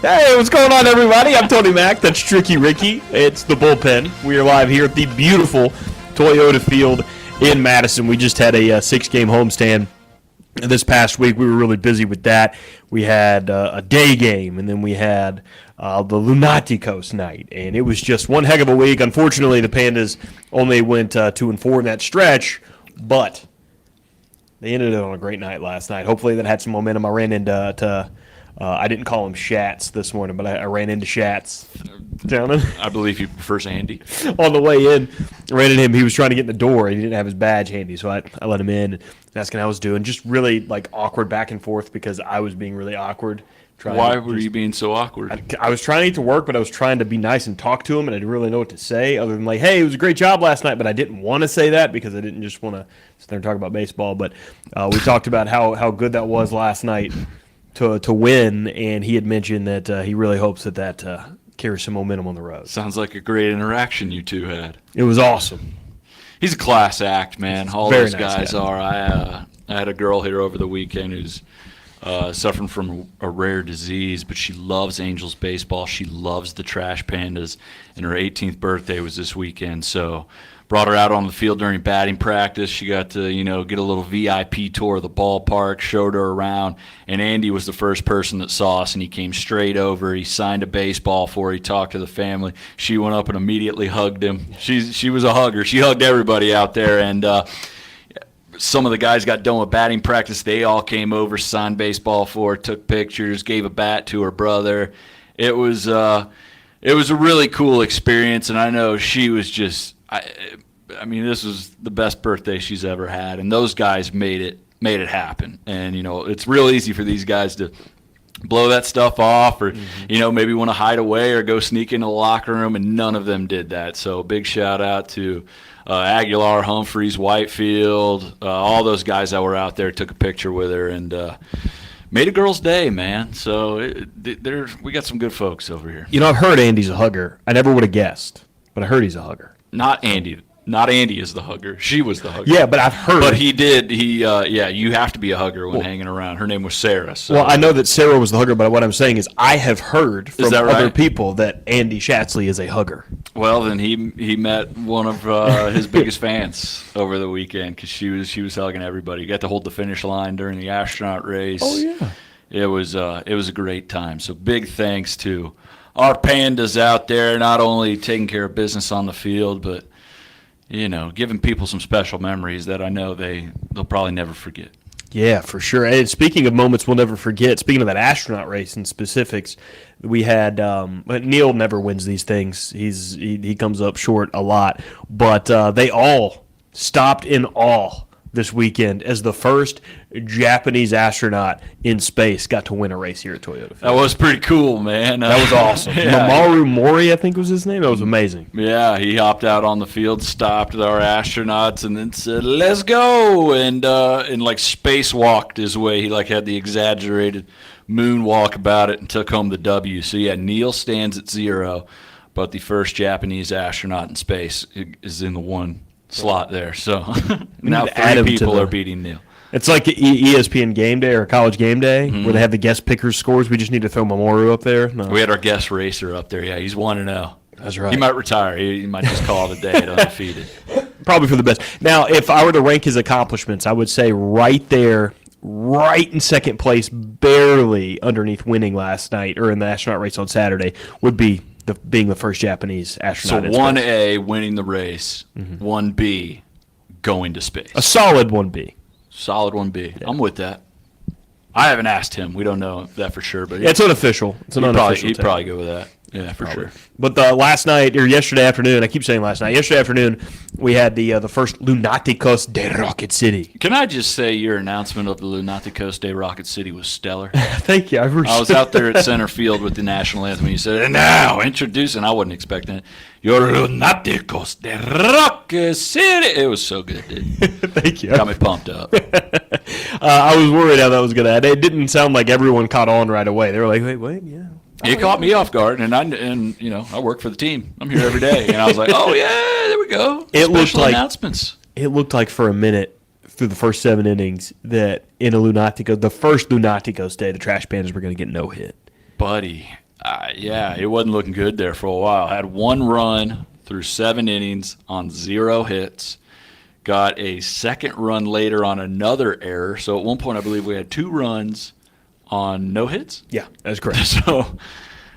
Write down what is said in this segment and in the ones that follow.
Hey, what's going on, everybody? I'm Tony Mack. That's Tricky Ricky. It's the Bullpen. We are live here at the beautiful Toyota Field in Madison. We just had a six-game homestand this past week. We were really busy with that. We had a day game, and then we had the Lunaticos night, and it was just one heck of a week. Unfortunately, the Pandas only went 2-4 in that stretch, but they ended it on a great night last night. Hopefully that had some momentum. I ran into I didn't call him Shatz this morning, but I ran into Shatz. I believe he prefers Andy. On the way in, I ran into him. He was trying to get in the door. He didn't have his badge handy, so I let him in and asking how I was doing. Just really like awkward back and forth because I was being really awkward. Why were you being so awkward? I was trying to get to work, but I was trying to be nice and talk to him, and I didn't really know what to say other than like, hey, it was a great job last night, but I didn't want to say that because I didn't just want to sit there and talk about baseball. But we talked about how good that was last night to win, and he had mentioned that he really hopes that carries some momentum on the road. Sounds like a great interaction you two had. It was awesome. He's a class act, man. All Very those nice guys guy. are. I had a girl here over the weekend who's suffering from a rare disease, but she loves Angels baseball. She loves the Trash Pandas, and her 18th birthday was this weekend. So brought her out on the field during batting practice. She got to, get a little VIP tour of the ballpark, showed her around, and Andy was the first person that saw us, and he came straight over. He signed a baseball for her. He talked to the family. She went up and immediately hugged him. She was a hugger. She hugged everybody out there, and some of the guys got done with batting practice. They all came over, signed baseball for her, took pictures, gave a bat to her brother. It was a really cool experience, and I know she was just I mean, this was the best birthday she's ever had, and those guys made it happen. And it's real easy for these guys to blow that stuff off, or maybe want to hide away or go sneak into the locker room, and none of them did that. So big shout out to Aguilar, Humphreys, Whitefield, all those guys that were out there, took a picture with her, and made a girl's day, man. So we got some good folks over here. I've heard Andy's a hugger. I never would have guessed, but I heard he's a hugger. Not Andy. Not Andy is the hugger. She was the hugger. Yeah, but I've heard. But he did. You have to be a hugger when hanging around. Her name was Sarah. So. Well, I know that Sarah was the hugger, but what I'm saying is I have heard from other right? people that Andy Shatzley is a hugger. Well, then he met one of his biggest fans over the weekend because she was hugging everybody. He got to hold the finish line during the astronaut race. Oh yeah. It was a great time. So big thanks to our Pandas out there, not only taking care of business on the field, but giving people some special memories that I know they'll probably never forget. Yeah, for sure. And speaking of moments we'll never forget, speaking of that astronaut race in specifics, we had Neil never wins these things. He comes up short a lot, but they all stopped in awe this weekend as the first Japanese astronaut in space got to win a race here at Toyota Field. That was pretty cool, man. That was awesome. Yeah. Mamoru Mori, I think was his name. That was amazing. Yeah, he hopped out on the field, stopped our astronauts, and then said, "Let's go!" and like spacewalked his way. He had the exaggerated moonwalk about it and took home the W. So yeah, Neil stands at 0, but the first Japanese astronaut in space is in the one slot there. So now 3 people are beating Neil. It's like ESPN Game Day or College Game Day where they have the guest pickers scores. We just need to throw Mamoru up there. No. We had our guest racer up there. Yeah, he's 1-0. That's right. He might retire. He might just call it a day at undefeated. Probably for the best. Now, if I were to rank his accomplishments, I would say right there, right in second place, barely underneath winning last night or in the astronaut race on Saturday, would be being the first Japanese astronaut. So 1A, winning the race. 1B, going to space. A solid 1B. Solid 1B. Yeah. I'm with that. I haven't asked him. We don't know that for sure, but It's unofficial. It's an unofficial. He'd probably go with that. Yeah, for sure. But last night or yesterday afternoon, I keep saying last night. Yesterday afternoon, we had the first Lunaticos de Rocket City. Can I just say your announcement of the Lunaticos de Rocket City was stellar? Thank you. I was out there at center field with the national anthem. You said, "And now introducing," I wasn't expecting it, "your Lunaticos de Rocket City." It was so good, dude. Thank you. Got me pumped up. I was worried how that was going to end. It didn't sound like everyone caught on right away. They were like, wait, yeah. It caught me off guard, and I work for the team. I'm here every day, and I was like, "Oh yeah, there we go." It looked like announcements. It looked like for a minute through the first 7 innings that in the first Lunaticos day, the Trash Pandas were going to get no hit. Buddy, Yeah, it wasn't looking good there for a while. Had one run through 7 innings on 0 hits. Got a second run later on another error. So at one point, I believe we had 2 runs on no hits. Yeah, that's correct. So,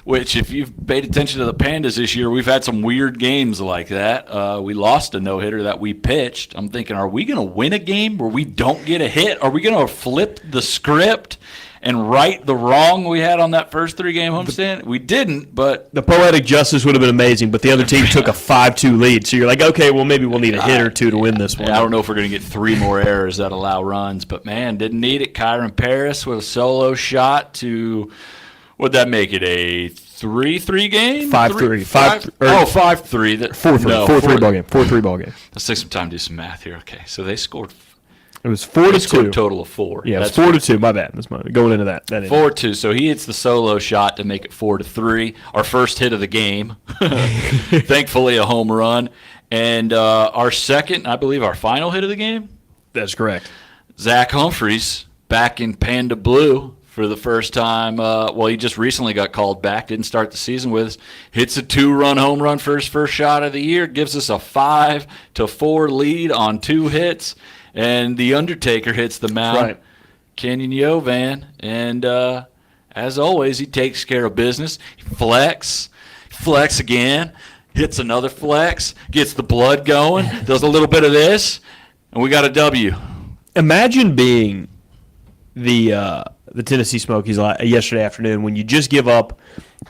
which if you've paid attention to the Pandas this year, we've had some weird games like that. We lost a no-hitter that we pitched. I'm thinking, are we going to win a game where we don't get a hit? Are we going to flip the script and right the wrong we had on that first 3-game homestand? We didn't, but The poetic justice would have been amazing, but the other team took a 5-2 lead. So you're like, okay, well, maybe we'll need a hit or two to win this one. I don't know if we're going to get 3 more errors that allow runs, but man, didn't need it. Kyron Paris with a solo shot to, what'd that make it, a 3-3 game? 5-3. 5-3. 4-3 ball game. 4-3 ball game. Let's take some time to do some math here. Okay, so they scored. It was They scored 4-2. a total of 4. Yeah, That's it's 4-2. My bad. That's going into that. Inning. 4-2. So he hits the solo shot to make it 4-3. Our first hit of the game. Thankfully, a home run. And our second, I believe, our final hit of the game. That's correct. Zach Humphreys back in Panda Blue for the first time. He just recently got called back. Didn't start the season with us. Hits a 2-run home run for his first shot of the year. Gives us a 5-4 lead on 2 hits. And the Undertaker hits the mound, right. Kenyon Yovan, and as always, he takes care of business. Flex again, hits another flex, gets the blood going, does a little bit of this, and we got a W. Imagine being the Tennessee Smokies yesterday afternoon when you just give up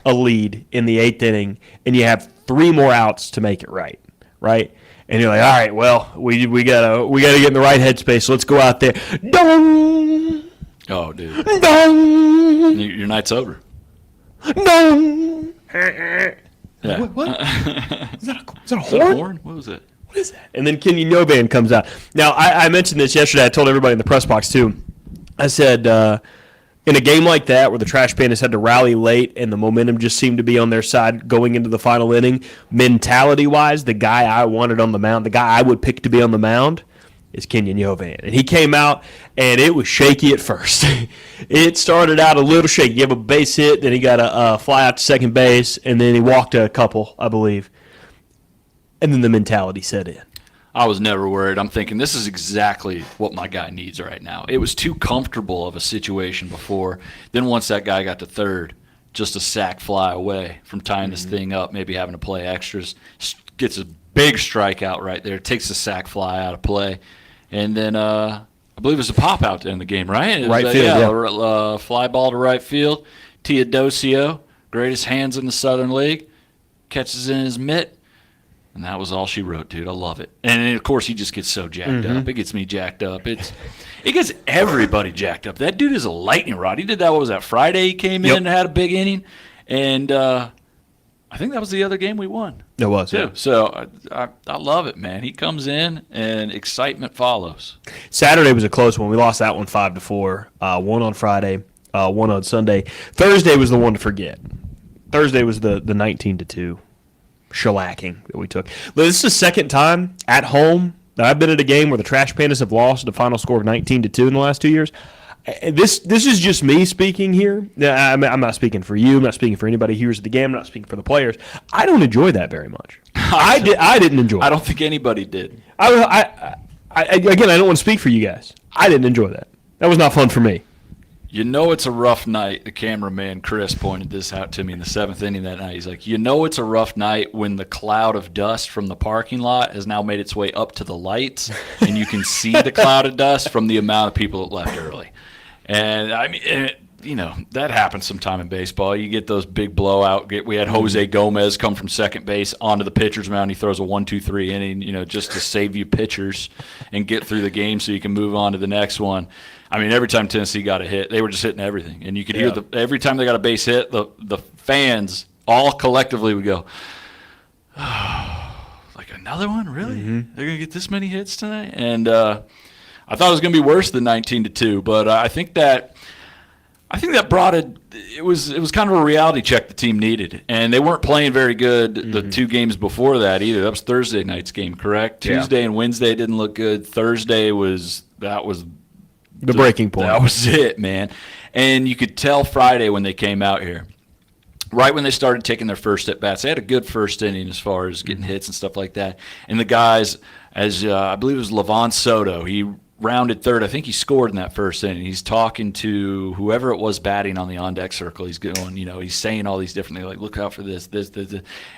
a lead in the 8th inning and you have 3 more outs to make it right? And you're like, all right, well, we gotta get in the right headspace. So let's go out there. Dong! Oh, dude. Dong! Your night's over. Dong! Yeah. What? Is that a Is that horn? a horn? What was it? What is that? And then Kenyon Yovan comes out. Now, I mentioned this yesterday. I told everybody in the press box, too. I said, in a game like that where the Trash Pandas had to rally late and the momentum just seemed to be on their side going into the final inning, mentality-wise, the guy I wanted on the mound, the guy I would pick to be on the mound is Kenyon Yovan. And he came out, and it was shaky at first. It started out a little shaky. He gave a base hit, then he got a fly out to second base, and then he walked a couple, I believe. And then the mentality set in. I was never worried. I'm thinking this is exactly what my guy needs right now. It was too comfortable of a situation before. Then once that guy got to third, just a sac fly away from tying this thing up, maybe having to play extras, gets a big strikeout right there, takes the sac fly out of play. And then I believe it was a pop out to end the game, right? Right field, yeah. Fly ball to right field. Teodosio, greatest hands in the Southern League, catches in his mitt. And that was all she wrote, dude. I love it. And, of course, he just gets so jacked up. It gets me jacked up. It gets everybody jacked up. That dude is a lightning rod. He did that, what was that, Friday he came in and had a big inning? And I think that was the other game we won. It was, too. yeah. So I love it, man. He comes in, and excitement follows. Saturday was a close one. We lost that one 5-4. One on Friday, one on Sunday. Thursday was the one to forget. Thursday was the 19-2. Shellacking that we took. This is the second time at home that I've been at a game where the Trash Pandas have lost at a final score of 19-2 in the last 2 years. This is just me speaking here. I'm not speaking for you. I'm not speaking for anybody here at the game. I'm not speaking for the players. I don't enjoy that very much. I didn't enjoy it. I don't think anybody did. Again, I don't want to speak for you guys. I didn't enjoy that. That was not fun for me. You know it's a rough night. The cameraman, Chris, pointed this out to me in the 7th inning that night. He's like, you know it's a rough night when the cloud of dust from the parking lot has now made its way up to the lights, and you can see the cloud of dust from the amount of people that left early. And, I mean, that happens sometime in baseball. You get those big blowout. We had Jose Gomez come from second base onto the pitcher's mound. He throws a 1-2-3 inning, just to save you pitchers and get through the game so you can move on to the next one. I mean, every time Tennessee got a hit, they were just hitting everything. And you could hear every time they got a base hit, the fans all collectively would go, oh, like another one? Really? Mm-hmm. They're going to get this many hits tonight? And I thought it was going to be worse than 19-2, but I think that brought it was kind of a reality check the team needed. And they weren't playing very good the 2 games before that either. That was Thursday night's game, correct? Yeah. Tuesday and Wednesday didn't look good. Thursday was the breaking point. That was it, man. And you could tell Friday when they came out here. right when they started taking their first at bats. They had a good first inning as far as getting hits and stuff like that. And the guys, as I believe it was Levon Soto, he rounded third. I think he scored in that first inning. He's talking to whoever it was batting on the on-deck circle. He's going, he's saying all these different things, like, look out for this,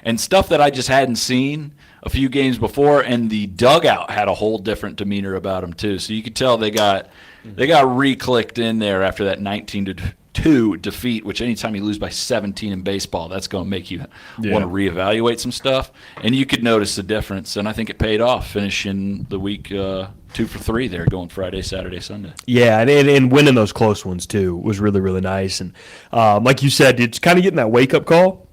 and stuff that I just hadn't seen a few games before. And the dugout had a whole different demeanor about them too. So you could tell they got re-clicked in there after that 19-2 defeat, which anytime you lose by 17 in baseball, that's going to make you want to reevaluate some stuff. And you could notice the difference, and I think it paid off, finishing the week 2 for 3 there, going Friday, Saturday, Sunday. Yeah, and winning those close ones, too, was really, really nice. And like you said, it's kind of getting that wake-up call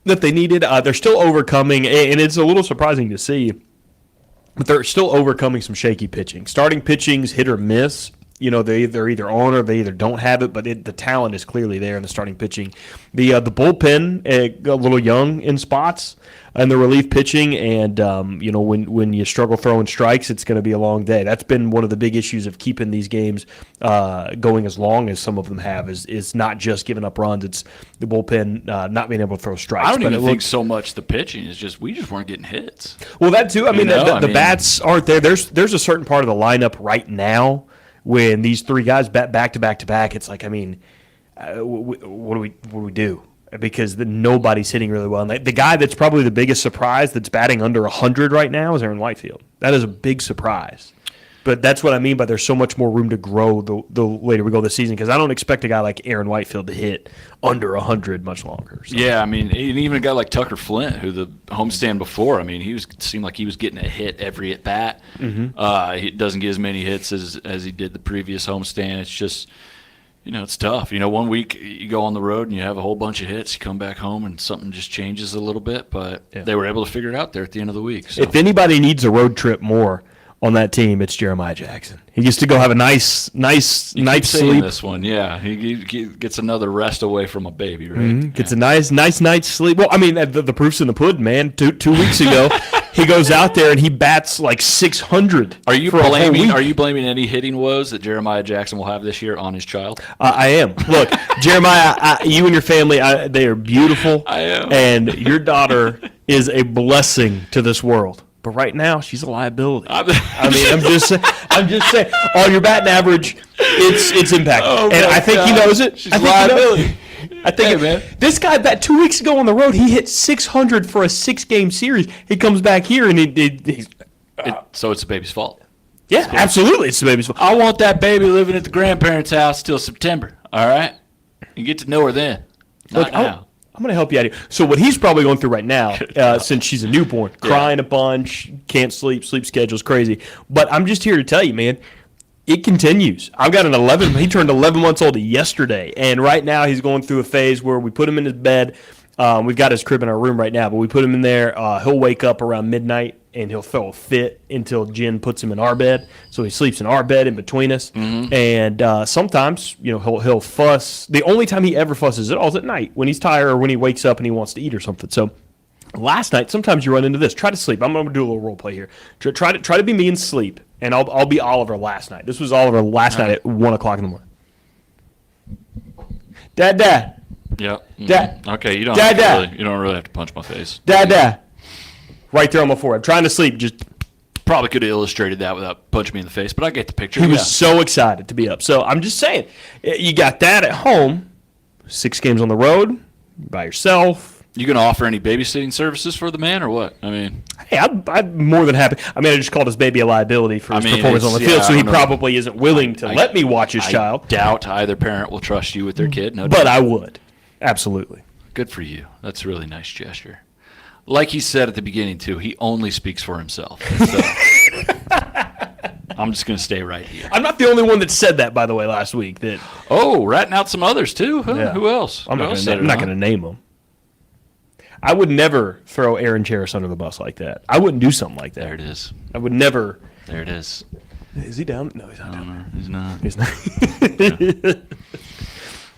that they needed. They're still overcoming, and it's a little surprising to see, but they're still overcoming some shaky pitching. Starting pitching's hit or miss. They're either on or they either don't have it, but the talent is clearly there in the starting pitching. The bullpen, a little young in spots, and the relief pitching, and when you struggle throwing strikes, it's going to be a long day. That's been one of the big issues of keeping these games going as long as some of them have. Is not just giving up runs; it's the bullpen not being able to throw strikes. I don't even think so much the pitching is just we just weren't getting hits. Well, that too. I mean, the bats aren't there. There's a certain part of the lineup right now. When these three guys bat back to back to back, it's like, what do we do? Because nobody's hitting really well. And the guy that's probably the biggest surprise that's batting under 100 right now is Aaron Whitefield. That is a big surprise. But that's what I mean by there's so much more room to grow the later we go this season, because I don't expect a guy like Aaron Whitefield to hit under 100 much longer. So. Yeah, even a guy like Tucker Flint, who the homestand before, seemed like he was getting a hit every at bat. Mm-hmm. He doesn't get as many hits as he did the previous homestand. It's just, it's tough. 1 week you go on the road and you have a whole bunch of hits. You come back home and something just changes a little bit, but they were able to figure it out there at the end of the week. So. If anybody needs a road trip more on that team, it's Jeremiah Jackson. He gets to go have a nice night's sleep. This one, yeah, he gets another rest away from a baby, right? Mm-hmm. Gets a nice night's sleep. Well, the proof's in the pudding, man. Two weeks ago, he goes out there and he bats like 600. Are you blaming any hitting woes that Jeremiah Jackson will have this year on his child? I am. Look, Jeremiah, you and your family, they are beautiful. I am. And your daughter is a blessing to this world. But right now, she's a liability. I'm just saying. On your batting average, it's impactful, and I think he knows it. She's a liability. I think, man. This guy, 2 weeks ago on the road, he hit 600 for a 6-game series. He comes back here and so it's the baby's fault. Yeah, absolutely, it's the baby's fault. I want that baby living at the grandparents' house till September. All right, you get to know her then. Not now. I'm going to help you out here. So what he's probably going through right now, since she's a newborn, crying a bunch, can't sleep schedule's crazy. But I'm just here to tell you, man, it continues. I've got he turned 11 months old yesterday, and right now he's going through a phase where we put him in his bed. We've got his crib in our room right now, but we put him in there. He'll wake up around midnight, and he'll throw a fit until Jen puts him in our bed. So he sleeps in our bed in between us. Mm-hmm. And sometimes, he'll fuss. The only time he ever fusses at all is at night when he's tired or when he wakes up and he wants to eat or something. So last night, sometimes you run into this. Try to sleep. I'm going to do a little role play here. Try to be me and sleep, and I'll be Oliver last night. This was Oliver last night at 1 o'clock in the morning. Dad. Yep. Mm-hmm. Dad. Okay, you don't really have to punch my face. Dad. Right there on my forehead. I'm trying to sleep. Just probably could have illustrated that without punching me in the face, but I get the picture. He was so excited to be up. So I'm just saying, you got that at home, 6 games on the road, by yourself. You going to offer any babysitting services for the man or what? Hey, I'm more than happy. I just called his baby a liability for his performance on the field, so he probably isn't willing to let me watch his child. I doubt either parent will trust you with their kid. No doubt. But I would. Absolutely. Good for you. That's a really nice gesture. Like he said at the beginning, too, he only speaks for himself. So I'm just going to stay right here. I'm not the only one that said that, by the way, last week. Ratting out some others, too. Huh? Yeah. Who else? I'm not going to name them. I would never throw Aaron Cheris under the bus like that. I wouldn't do something like that. There it is. I would never. There it is. Is he down? No, he's not down there. He's not. Yeah.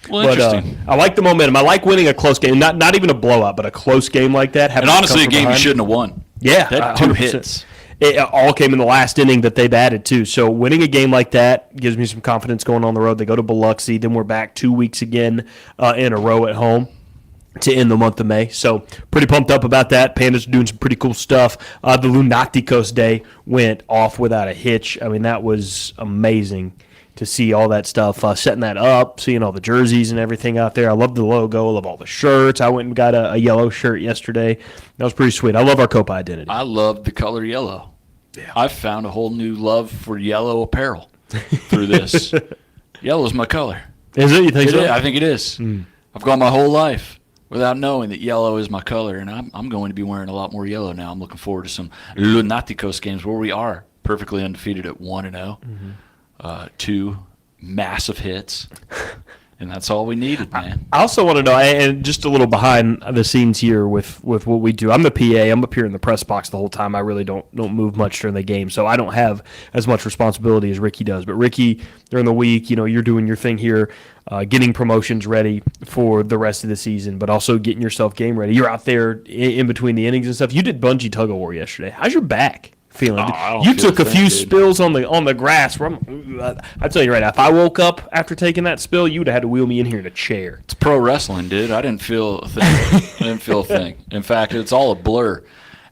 Well, interesting. I like the momentum. I like winning a close game. Not even a blowout, but a close game like that. And honestly, a game you shouldn't have won. Yeah. They had 2 hits. It all came in the last inning that they've added, too. So winning a game like that gives me some confidence going on the road. They go to Biloxi. Then we're back 2 weeks again in a row at home. to end the month of May. So pretty pumped up about that. Pandas are doing some pretty cool stuff. The Lunaticos Day went off without a hitch. I mean, that was amazing to see all that stuff, setting that up, seeing all the jerseys and everything out there. I love the logo. I love all the shirts. I went and got a yellow shirt yesterday. That was pretty sweet. I love our Copa identity. I love the color yellow. Yeah. I've found a whole new love for yellow apparel through this. Yellow's my color. Is it? You think so? I think it is. I've gone my whole life without knowing that yellow is my color, and I'm going to be wearing a lot more yellow now. I'm looking forward to some Lunaticos games where we are perfectly undefeated at 1-0, 2 massive hits, and that's all we needed, man. I also want to know, and just a little behind the scenes here with what we do. I'm the PA. I'm up here in the press box the whole time. I really don't move much during the game, so I don't have as much responsibility as Ricky does. But Ricky, during the week, you're doing your thing here, getting promotions ready for the rest of the season, but also getting yourself game ready. You're out there in between the innings and stuff. You did bungee tug of war yesterday. How's your back feeling? You took a few spills on the grass. I tell you right now, if I woke up after taking that spill, you would have had to wheel me in here in a chair. It's pro wrestling, dude. I didn't feel a thing. I didn't feel a thing. In fact, it's all a blur.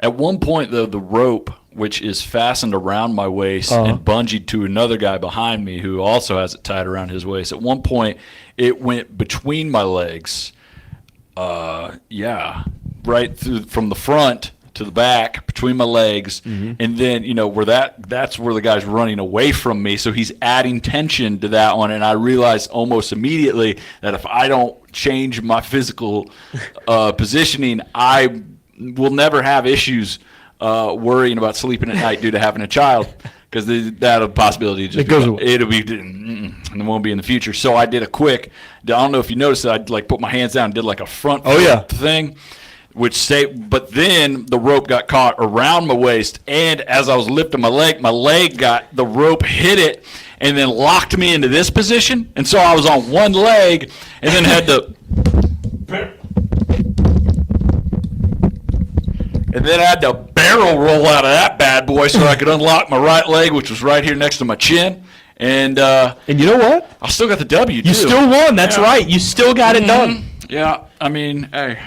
At one point, though, the rope, which is fastened around my waist and bungeed to another guy behind me who also has it tied around his waist. At one point, it went between my legs. Right through from the front to the back, between my legs, and then where that's where the guy's running away from me, so he's adding tension to that one, and I realized almost immediately that if I don't change my physical positioning, I will never have issues worrying about sleeping at night due to having a child, because that possibility it won't be in the future. So I did a quick, I don't know if you noticed that, I put my hands down and did a front thing, but then the rope got caught around my waist, and as I was lifting my leg got, the rope hit it and then locked me into this position, and so I was on one leg and then had to barrel roll out of that bad boy so I could unlock my right leg, which was right here next to my chin. And you know what? I still got the W, too. You still won. That's right. You still got it done. Yeah. I mean, hey,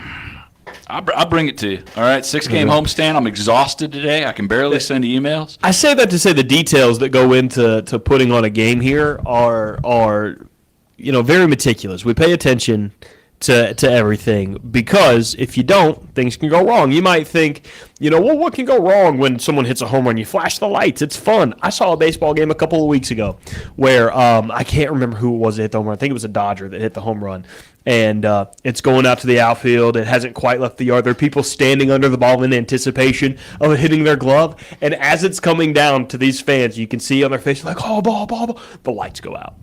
I'll bring it to you. All right, 6-game homestand. I'm exhausted today. I can barely send emails. I say that to say the details that go into putting on a game here are very meticulous. We pay attention to everything, because if you don't, things can go wrong. You might think, what can go wrong when someone hits a home run? You flash the lights. It's fun. I saw a baseball game a couple of weeks ago where I can't remember who it was that hit the home run. I think it was a Dodger that hit the home run. And it's going out to the outfield. It hasn't quite left the yard. There are people standing under the ball in anticipation of it hitting their glove. And as it's coming down to these fans, you can see on their face, ball, ball, ball. The lights go out.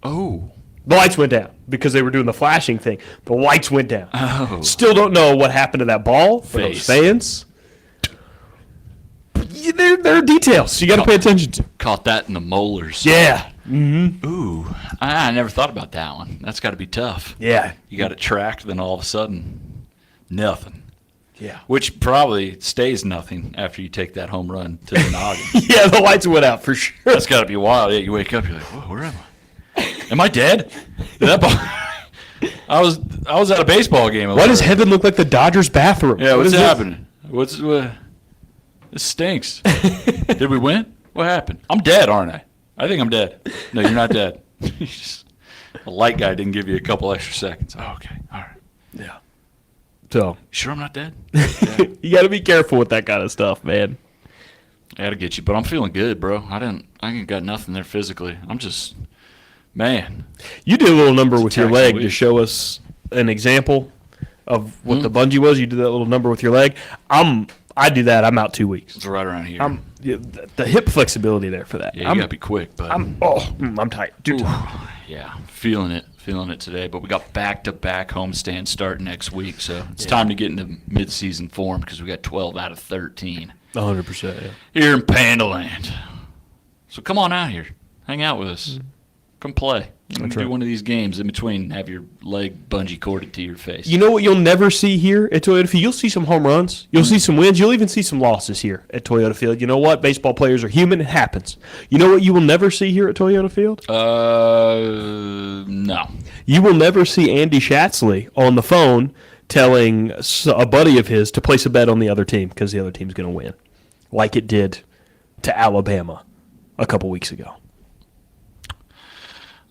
Oh. The lights went down because they were doing the flashing thing. The lights went down. Oh. Still don't know what happened to that ball for those fans. There are details you got to pay attention to. Caught that in the molars. Yeah. Mm-hmm. Ooh. I never thought about that one. That's got to be tough. Yeah. You got it tracked, then all of a sudden, nothing. Yeah. Which probably stays nothing after you take that home run to the noggin. Yeah, the lights went out for sure. That's got to be wild. Yeah, you wake up, you're like, whoa, where am I? Am I dead? Did that ball? I was at a baseball game. Why does heaven look like the Dodgers bathroom? Yeah, what's happening? This stinks. Did we win? What happened? I'm dead, aren't I? I think I'm dead. No, you're not dead. The light guy didn't give you a couple extra seconds. Oh, okay. All right. Yeah. So. Sure I'm not dead? Yeah. You got to be careful with that kind of stuff, man. I got to get you. But I'm feeling good, bro. I ain't got nothing there physically. I'm just, man. You did a little number with your leg to show us an example of what the bungee was. You did that little number with your leg. I do that. I'm out 2 weeks. It's right around here. The hip flexibility there for that. Yeah, you got to be quick, but I'm tight. Dude. Yeah, feeling it today. But we got back-to-back homestand starting next week, so it's time to get into mid-season form because we got 12 out of 13. 100%. Yeah. Here in Pandaland. So come on out here. Hang out with us. Come play. Do one of these games in between, have your leg bungee corded to your face. You know what you'll never see here at Toyota Field? You'll see some home runs. You'll see some wins. You'll even see some losses here at Toyota Field. You know what? Baseball players are human. It happens. You know what you will never see here at Toyota Field? No. You will never see Andy Schatzley on the phone telling a buddy of his to place a bet on the other team because the other team's going to win, like it did to Alabama a couple weeks ago.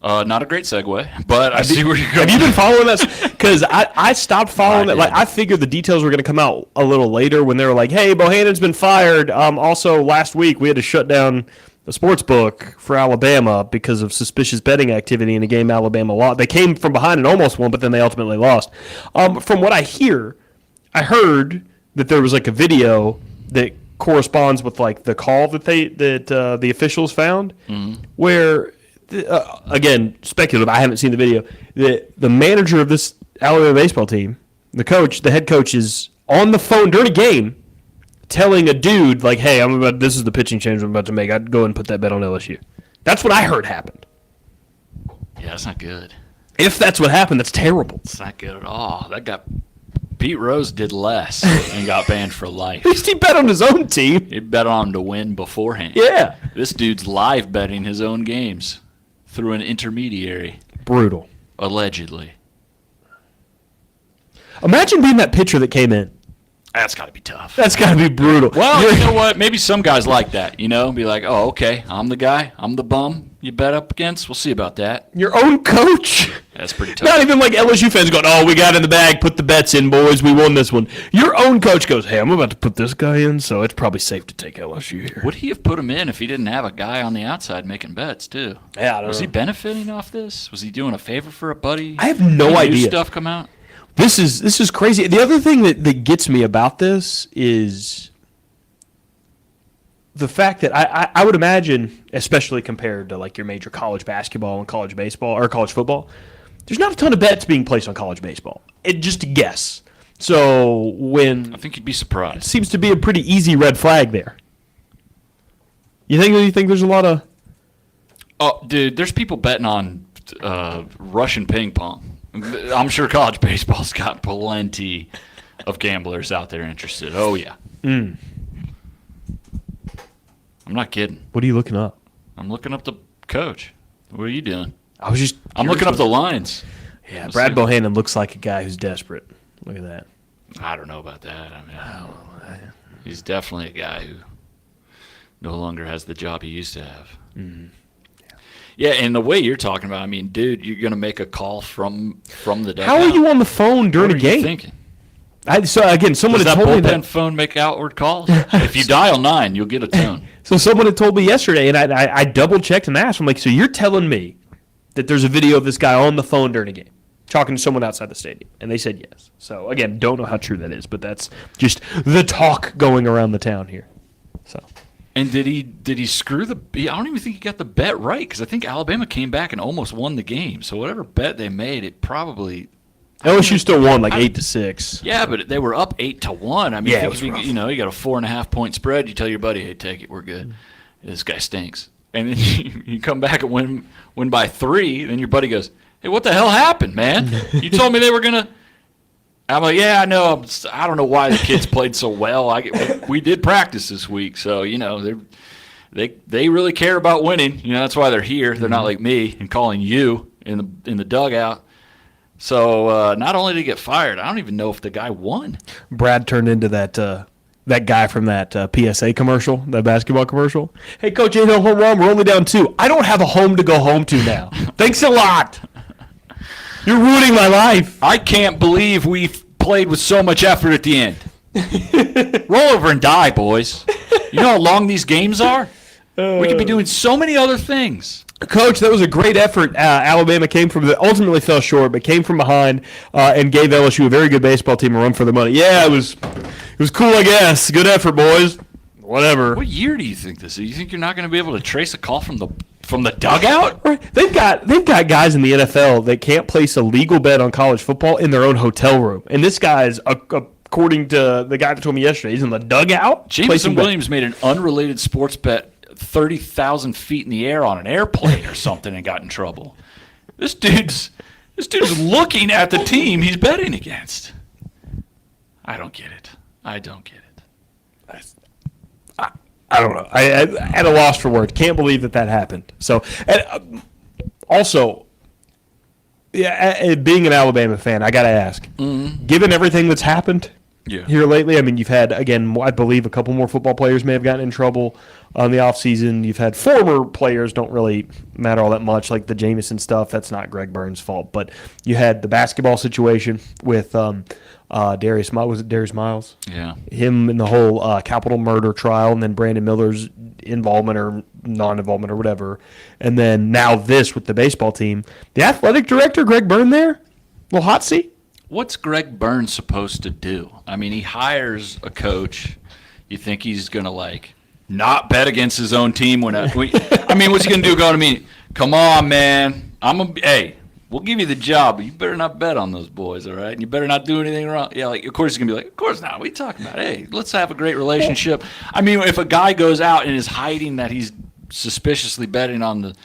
Not a great segue, but I see where you're going. Have you been following this? Because I stopped following it. Like, I figured the details were going to come out a little later when they were like, hey, Bohannon's been fired. Also, last week we had to shut down the sports book for Alabama because of suspicious betting activity in a game Alabama lost. They came from behind and almost won, but then they ultimately lost. From what I hear, I heard that there was like a video that corresponds with like the call that the officials found, where again, speculative. I haven't seen the video. The manager of this Alabama baseball team, the head coach, is on the phone during a game, telling a dude like, "Hey, this is the pitching change I'm about to make. I'd go and put that bet on LSU." That's what I heard happened. Yeah, that's not good. If that's what happened, that's terrible. It's not good at all. Pete Rose did less and got banned for life. At least he bet on his own team. He bet on him to win beforehand. Yeah. This dude's live betting his own games through an intermediary. Brutal. Allegedly. Imagine being that pitcher that came in. That's got to be tough. That's got to be brutal. Well, you know what? Maybe some guys like that, Be like, oh, okay, I'm the guy. I'm the bum you bet up against. We'll see about that. Your own coach? That's pretty tough. Not even like LSU fans going, oh, we got in the bag, put the bets in, boys, we won this one. Your own coach goes, hey, I'm about to put this guy in, so it's probably safe to take LSU here. Would he have put him in if he didn't have a guy on the outside making bets, too? Yeah, I don't know. Was he benefiting off this? Was he doing a favor for a buddy? I have no idea. New stuff come out? This is crazy. The other thing that gets me about this is the fact that I would imagine, especially compared to like your major college basketball and college baseball or college football, there's not a ton of bets being placed on college baseball. Just a guess. So I think you'd be surprised. It seems to be a pretty easy red flag there. You think there's a lot of? Oh, dude, there's people betting on Russian ping pong. I'm sure college baseball's got plenty of gamblers out there interested. Oh, yeah. I'm not kidding. What are you looking up? I'm looking up the coach. What are you doing? I'm looking up the lines. Yeah, Brad Bohannon looks like a guy who's desperate. Look at that. I don't know about that. I mean, he's definitely a guy who no longer has the job he used to have. Mm-hmm. Yeah, and the way you're talking about, I mean, dude, you're going to make a call from the dugout. How are you on the phone during a game? What are you thinking? Someone Does had that told me that bullpen phone make outward calls? If you dial 9, you'll get a tone. So someone had told me yesterday, and I double-checked and asked. I'm like, so you're telling me that there's a video of this guy on the phone during a game talking to someone outside the stadium? And they said yes. So, again, don't know how true that is, but that's just the talk going around the town here. So. And did he screw the? I don't even think he got the bet right because I think Alabama came back and almost won the game. So whatever bet they made, it probably. LSU still won like 8-6. Yeah, but they were up 8-1. I mean, yeah, you got a 4.5 point spread. You tell your buddy, "Hey, take it, we're good." This guy stinks, and then you come back and win by 3. Then your buddy goes, "Hey, what the hell happened, man? You told me they were gonna." I'm like, yeah, I know. I don't know why the kids played so well. We did practice this week, so they really care about winning. That's why they're here. They're not like me and calling you in the dugout. So not only did he get fired, I don't even know if the guy won. Brad turned into that guy from that PSA commercial, that basketball commercial. Hey, Coach, ain't no home run. We're only down 2. I don't have a home to go home to now. Thanks a lot. You're ruining my life. I can't believe we've played with so much effort at the end. Roll over and die, boys. You know how long these games are? We could be doing so many other things. Coach, that was a great effort. Alabama ultimately fell short, but came from behind and gave LSU a very good baseball team a run for the money. Yeah, it was cool, I guess. Good effort, boys. Whatever. What year do you think this is? You think you're not going to be able to trace a call from the dugout? They've got guys in the NFL that can't place a legal bet on college football in their own hotel room. And this guy's, according to the guy that told me yesterday, he's in the dugout. Jameson Williams made an unrelated sports bet 30,000 feet in the air on an airplane or something and got in trouble. This dude's looking at the team he's betting against. I don't get it. I don't know. I at a loss for words. Can't believe that happened. So, and also, Yeah, being an Alabama fan, I got to ask, given everything that's happened here lately, I mean, you've had, again, I believe a couple more football players may have gotten in trouble on the offseason. You've had former players, don't really matter all that much, like the Jameson stuff. That's not Greg Burns' fault. But you had the basketball situation with Darius Miles. Was it Darius Miles? Yeah. Him in the whole capital murder trial, and then Brandon Miller's involvement or non-involvement or whatever. And then now this with the baseball team. The athletic director, Greg Byrne there? Little hot seat? What's Greg Burns supposed to do? I mean, he hires a coach. You think he's going to, not bet against his own team when what's he going to do? Go to me? Come on, man. Hey, we'll give you the job, but you better not bet on those boys, all right? And you better not do anything wrong. Yeah, of course he's going to be like, of course not. What are you talking about? Hey, let's have a great relationship. I mean, if a guy goes out and is hiding that he's suspiciously betting on the –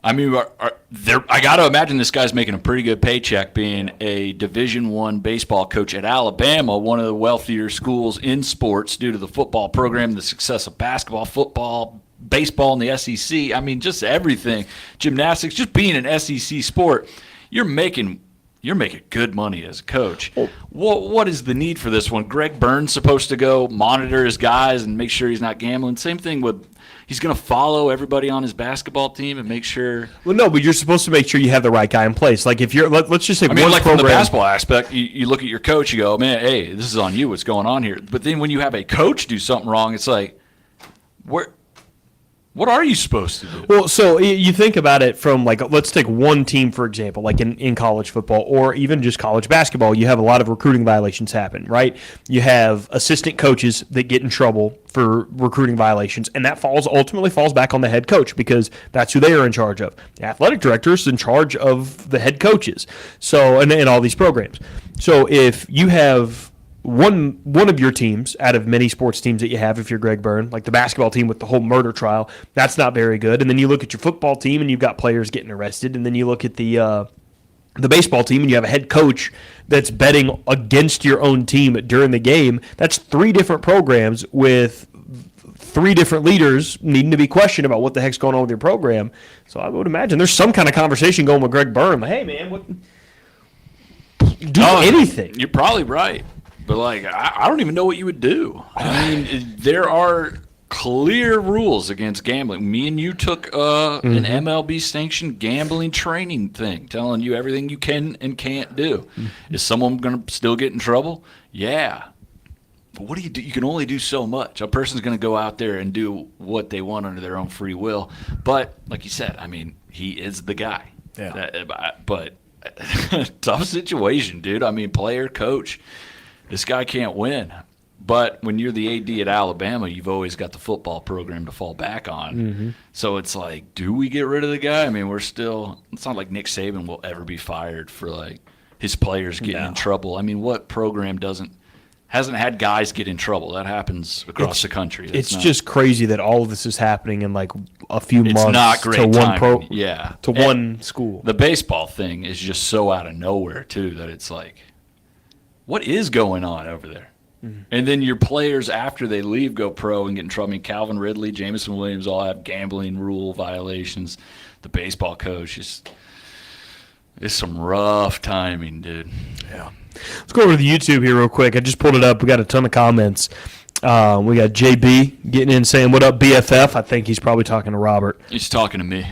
I mean, I got to imagine this guy's making a pretty good paycheck being a Division I baseball coach at Alabama, one of the wealthier schools in sports due to the football program, the success of basketball, football, baseball, and the SEC. I mean, just everything. Gymnastics, just being an SEC sport, you're making good money as a coach. What is the need for this one? Greg Burns supposed to go monitor his guys and make sure he's not gambling. Same thing with he's going to follow everybody on his basketball team and make sure. Well, no, but you're supposed to make sure you have the right guy in place. Like if you're, let's just say, from the basketball aspect, you look at your coach, you go, man, hey, this is on you. What's going on here? But then when you have a coach do something wrong, it's like, what are you supposed to do? Well, so you think about it from let's take one team, for example, like in college football or even just college basketball, you have a lot of recruiting violations happen, right? You have assistant coaches that get in trouble for recruiting violations, and that ultimately falls back on the head coach because that's who they are in charge of. The athletic director is in charge of the head coaches. So, and all these programs. So if you have one of your teams out of many sports teams that you have, if you're Greg Byrne, like the basketball team with the whole murder trial, that's not very good. And then you look at your football team and you've got players getting arrested. And then you look at the baseball team and you have a head coach that's betting against your own team during the game. That's three different programs with three different leaders needing to be questioned about what the heck's going on with your program. So I would imagine there's some kind of conversation going with Greg Byrne. Like, hey, man, anything. You're probably right. But, I don't even know what you would do. I mean, there are clear rules against gambling. Me and you took an MLB-sanctioned gambling training thing, telling you everything you can and can't do. Is someone going to still get in trouble? Yeah. But what do you do? You can only do so much. A person's going to go out there and do what they want under their own free will. But, like you said, I mean, he is the guy. Yeah. But tough situation, dude. I mean, player, coach. This guy can't win. But when you're the AD at Alabama, you've always got the football program to fall back on. So it's like, do we get rid of the guy? I mean, it's not like Nick Saban will ever be fired for his players getting in trouble. I mean, what program hasn't had guys get in trouble? That happens across the country. It's just crazy that all of this is happening in a few months. It's not great to one one school. The baseball thing is just so out of nowhere too that it's like, what is going on over there? And then your players, after they leave, go pro and get in trouble. I mean, Calvin Ridley, Jameson Williams all have gambling rule violations. The baseball coach it's some rough timing, dude. Yeah. Let's go over to the YouTube here real quick. I just pulled it up. We got a ton of comments. We got JB getting in saying, what up, BFF? I think he's probably talking to Robert. He's talking to me.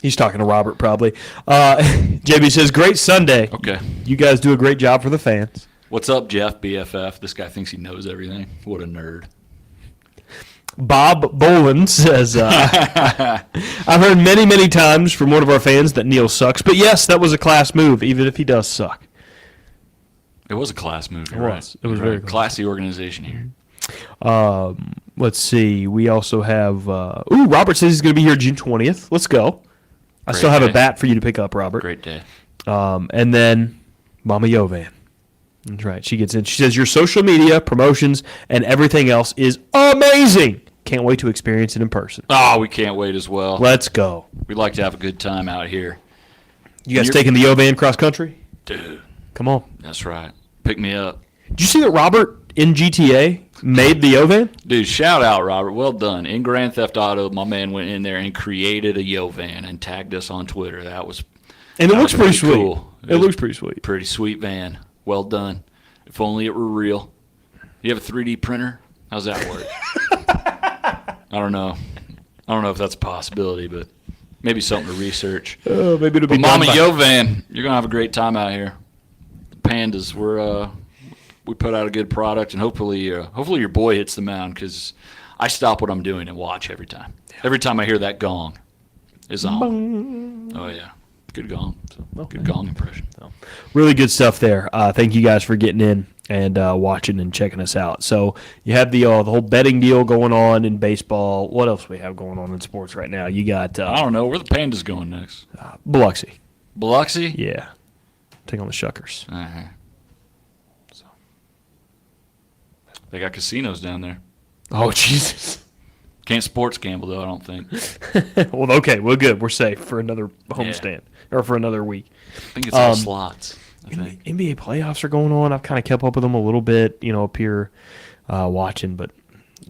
He's talking to Robert, probably. JB says, great Sunday. Okay. You guys do a great job for the fans. What's up, Jeff, BFF? This guy thinks he knows everything. What a nerd. Bob Boland says, I've heard many, many times from one of our fans that Neil sucks. But, yes, that was a class move, even if he does suck. It was a class move. It was. It was very classy organization here. Let's see. We also have Robert says he's going to be here June 20th. Let's go. I still have a bat for you to pick up, Robert. Great day. And then Mama Yovan. That's right. She gets in. She says, your social media, promotions, and everything else is amazing. Can't wait to experience it in person. Oh, we can't wait as well. Let's go. We'd like to have a good time out here. You guys taking the Yovan cross country? Dude. Come on. That's right. Pick me up. Did you see that Robert in GTA made the Yovan? Dude, shout out, Robert. Well done. In Grand Theft Auto, my man went in there and created a Yovan and tagged us on Twitter. And it looks pretty sweet. Cool. It looks pretty sweet. Pretty sweet van. Well done. If only it were real. You have a 3D printer? How's that work? I don't know. I don't know if that's a possibility, but maybe something to research. Maybe it'll be Mama Yo Van, you're gonna have a great time out here. The Pandas, we put out a good product, and hopefully your boy hits the mound, because I stop what I'm doing and watch every time. Every time I hear that gong, is on. Bong. Oh yeah, good gong. Good gong impression. Really good stuff there. Thank you guys for getting in and watching and checking us out. So you have the whole betting deal going on in baseball. What else we have going on in sports right now? You got I don't know where the Pandas going next. Biloxi. Biloxi? Yeah, take on the Shuckers. Uh-huh. So they got casinos down there. Oh Jesus! Can't sports gamble though, I don't think. Well, okay, we're good. We're safe for another homestand or for another week. I think it's all slots. I think. NBA playoffs are going on. I've kind of kept up with them a little bit, up here watching, but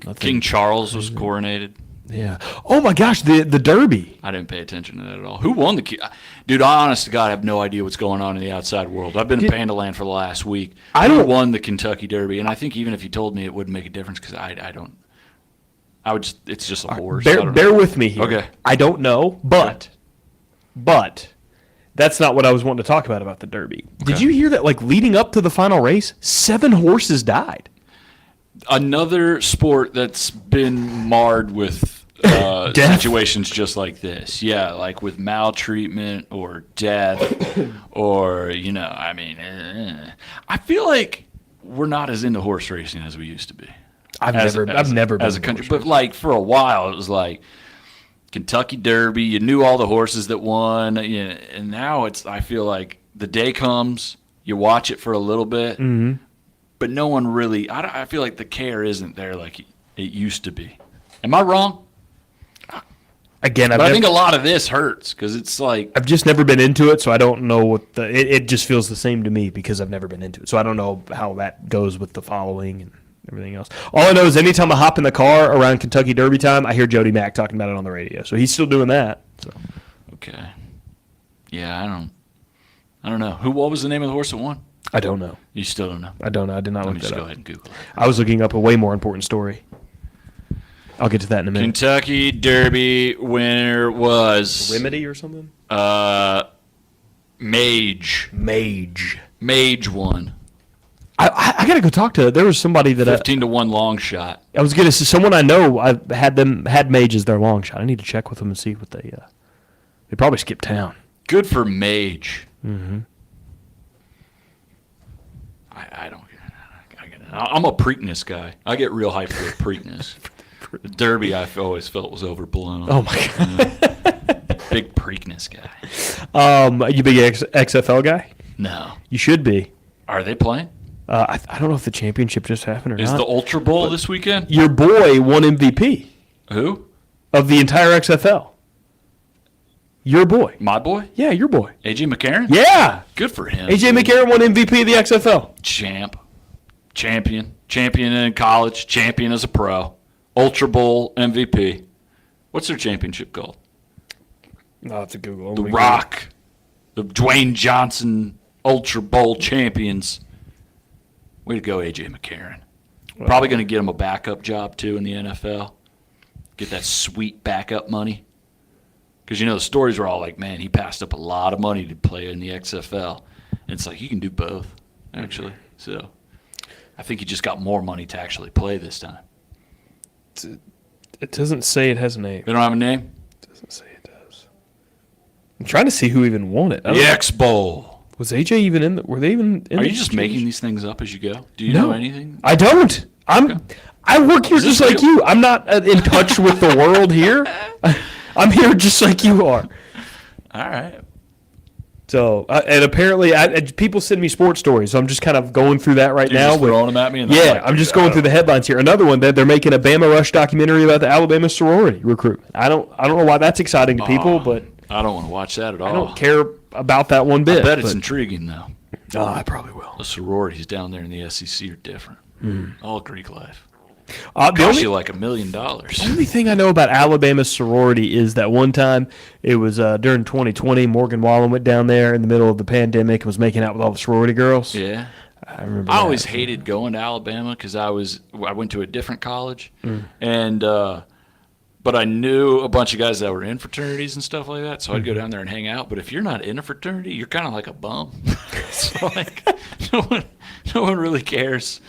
nothing. King Charles was coronated. Yeah. Oh my gosh, the Derby. I didn't pay attention to that at all. Who won Dude, I honest to God have no idea what's going on in the outside world. I've been in Panda Land for the last week. Who won the Kentucky Derby? And I think even if you told me, it wouldn't make a difference, because I don't. I would just. It's just a horse. Bear with me here. Okay. I don't know, but that's not what I was wanting to talk about the Derby. Okay. Did you hear that? Like leading up to the final race, 7 horses died. Another sport that's been marred with situations just like this. Yeah, like with maltreatment or death, or I feel like we're not as into horse racing as we used to be. I've never been as a country, but like for a while it was like Kentucky Derby. You knew all the horses that won, and now I feel like the day comes, you watch it for a little bit, but no one really. I feel like the care isn't there like it used to be. Am I wrong? Again, I think a lot of this hurts because it's like I've just never been into it, so I don't know what it just feels the same to me because I've never been into it. So I don't know how that goes with the following and everything else. All I know is anytime I hop in the car around Kentucky Derby time, I hear Jody Mack talking about it on the radio. So he's still doing that. So. Okay. Yeah, I don't know. What was the name of the horse that won? I don't know. You still don't know? I don't know. I did not look that up. Just go ahead and Google it. I was looking up a way more important story. I'll get to that in a minute. Kentucky Derby winner was Remedy or something? Mage. Mage won. I gotta go talk to. There was somebody that 15-1 long shot. I was gonna say someone I know. I had Mage as their long shot. I need to check with them and see what they probably skipped town. Good for Mage. Mm-hmm. I don't. I'm a Preakness guy. I get real hyped for Preakness. The Derby I've always felt was overblown. Oh my god. Big Preakness guy. You big XFL guy? No. You should be. Are they playing? I don't know if the championship just happened or not. Is the Ultra Bowl this weekend? Your boy won MVP. Who? Of the entire XFL. Your boy. My boy? Yeah, your boy. AJ McCarron? Yeah. Good for him. AJ McCarron won MVP of the XFL. Champion in college, champion as a pro. Ultra Bowl MVP. What's their championship called? No, it's a Google. The Rock. The Dwayne Johnson Ultra Bowl champions. Way to go, AJ McCarron. Probably going to get him a backup job, too, in the NFL. Get that sweet backup money. Because, the stories were all like, man, he passed up a lot of money to play in the XFL. And it's like, he can do both, actually. So I think he just got more money to actually play this time. It doesn't say it has a name. They don't have a name? It doesn't say it does. I'm trying to see who even won it. The X Bowl. Was AJ even in? Were they even in? Are you just making these things up as you go? Do you know anything? I don't. I work here just like you. I'm not in touch with the world here. I'm here just like you are. All right. So, and apparently, people send me sports stories, so I'm just kind of going through that right now. Just throwing them at me? I'm just going through the headlines here. Another one, they're making a Bama Rush documentary about the Alabama sorority recruitment. I don't know why that's exciting to people, but I don't want to watch that at all. I don't care about that one bit. I bet it's intriguing, though. Oh, I probably will. The sororities down there in the SEC are different. All Greek life. Cost you like $1 million. The only thing I know about Alabama's sorority is that one time it was during 2020, Morgan Wallen went down there in the middle of the pandemic and was making out with all the sorority girls. Yeah. I remember. I always hated going to Alabama because I went to a different college, and but I knew a bunch of guys that were in fraternities and stuff like that, so I'd go down there and hang out. But if you're not in a fraternity, you're kind of like a bum. So like no one really cares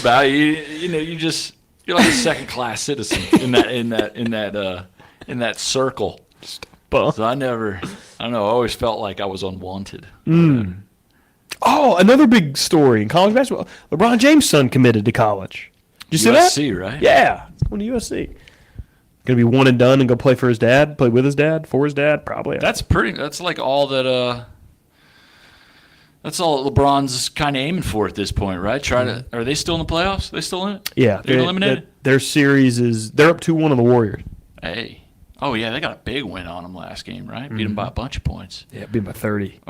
about you. You know, you're like a second class citizen in that circle. So I always felt like I was unwanted. Oh, another big story in college basketball. LeBron James' son committed to college. Did you see that? USC, right? Yeah, going to USC. Going to be one and done and go play for his dad, play with his dad, for his dad, probably. That's like all that. That's all LeBron's kind of aiming for at this point, right? Are they still in the playoffs? They still in it? Yeah, they're eliminated. Their series they're up 2-1 on the Warriors. Hey. Oh, yeah, they got a big win on them last game, right? Beat them by a bunch of points. Yeah, beat them by 30.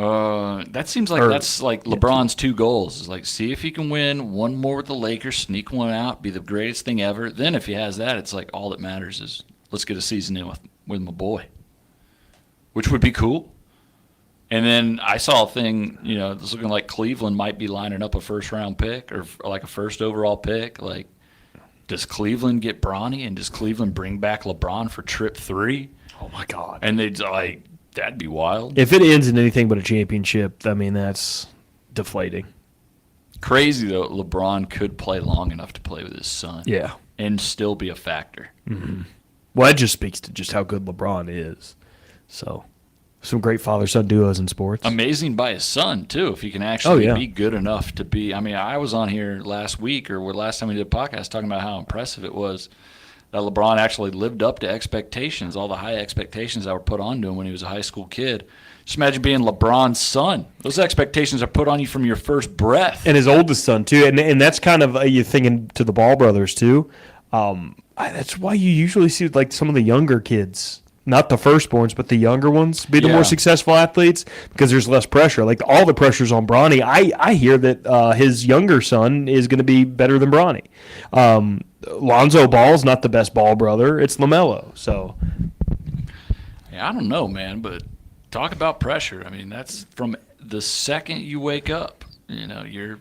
That seems like that's like LeBron's two goals. Is like, see if he can win one more with the Lakers, sneak one out, be the greatest thing ever. Then if he has that, it's like all that matters is let's get a season in with my boy, which would be cool. And then I saw a thing, it's looking like Cleveland might be lining up a first-round pick or like a first overall pick. Like, does Cleveland get Bronny, and does Cleveland bring back LeBron for trip 3? Oh, my God. And that'd be wild. If it ends in anything but a championship, I mean, that's deflating. Crazy, though, LeBron could play long enough to play with his son. Yeah. And still be a factor. Mm-hmm. Well, that just speaks to just how good LeBron is. So, some great father-son duos in sports. Amazing by his son, too, if he can actually be good enough to be. I mean, I was on here last week or last time we did a podcast talking about how impressive it was that LeBron actually lived up to expectations, all the high expectations that were put on to him when he was a high school kid. Just imagine being LeBron's son. Those expectations are put on you from your first breath. And his oldest son, too. And that's kind of you thinking to the Ball brothers, too. That's why you usually see like some of the younger kids, not the firstborns, but the younger ones, be the more successful athletes because there's less pressure. Like all the pressure's on Bronny. I hear that his younger son is going to be better than Bronny. Lonzo Ball's not the best Ball brother. It's LaMelo. So, yeah, I don't know, man, but talk about pressure. I mean, that's from the second you wake up. You're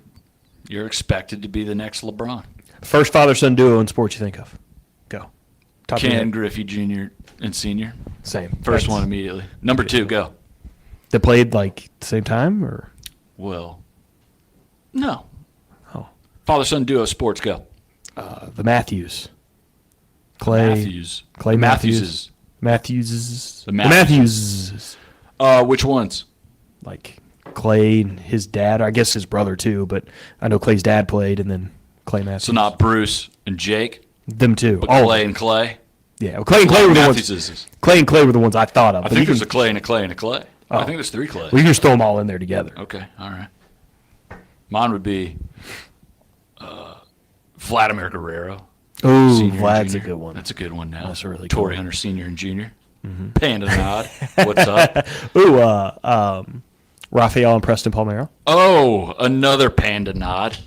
expected to be the next LeBron. First father-son duo in sports you think of? Go. Top Ken Griffey Jr. and Sr. Same. First one immediately. Number 2, go. They played like the same time, or? Well, no. Oh. Father-son duo sports, go. The Matthews. Clay Matthews. Clay the Matthews. Matthewses. The Matthews. Which ones? Like Clay and his dad. I guess his brother too, but I know Clay's dad played, and then Clay Matthews. So not Bruce and Jake? Them too. But Clay and Clay? Yeah, well, Clay and Clay were the ones. Clay and Clay were the ones I thought of. I think there's a Clay and a Clay and a Clay. I think there's 3 Clays. We can just throw them all in there together. Okay, all right. Mine would be Vladimir Guerrero. Oh, Vlad's a good one. That's a good one now. That's a really Torrey good one. Hunter Sr. and Jr. Mm-hmm. Panda Nod. What's up? Ooh, Raphael and Preston Palmeiro. Oh, another Panda Nod.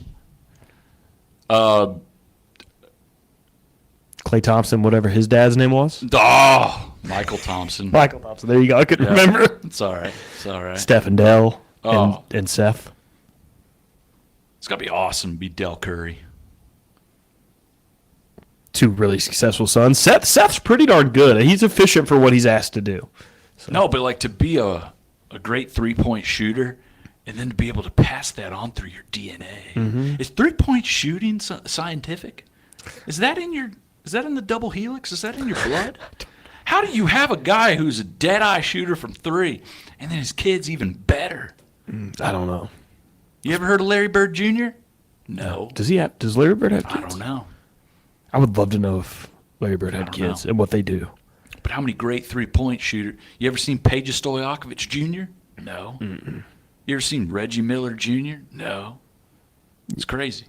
Clay Thompson, whatever his dad's name was. Michael Thompson. Michael Thompson. There you go. I couldn't remember. It's all right. It's all right. Steph and Dell and Seth. It's got to be awesome to be Del Curry. 2 really successful sons. Seth's pretty darn good. He's efficient for what he's asked to do. So. No, but like to be a great 3-point shooter and then to be able to pass that on through your DNA. Mm-hmm. Is 3-point shooting scientific? Is that in the double helix? Is that in your blood? How do you have a guy who's a dead-eye shooter from 3 and then his kid's even better? I don't know. You ever heard of Larry Bird Jr.? No. Does Larry Bird have kids? I don't know. I would love to know if Larry Bird had kids and what they do. But how many great 3-point shooters? You ever seen Peja Stojakovic Jr.? No. Mm-mm. You ever seen Reggie Miller Jr.? No. It's crazy.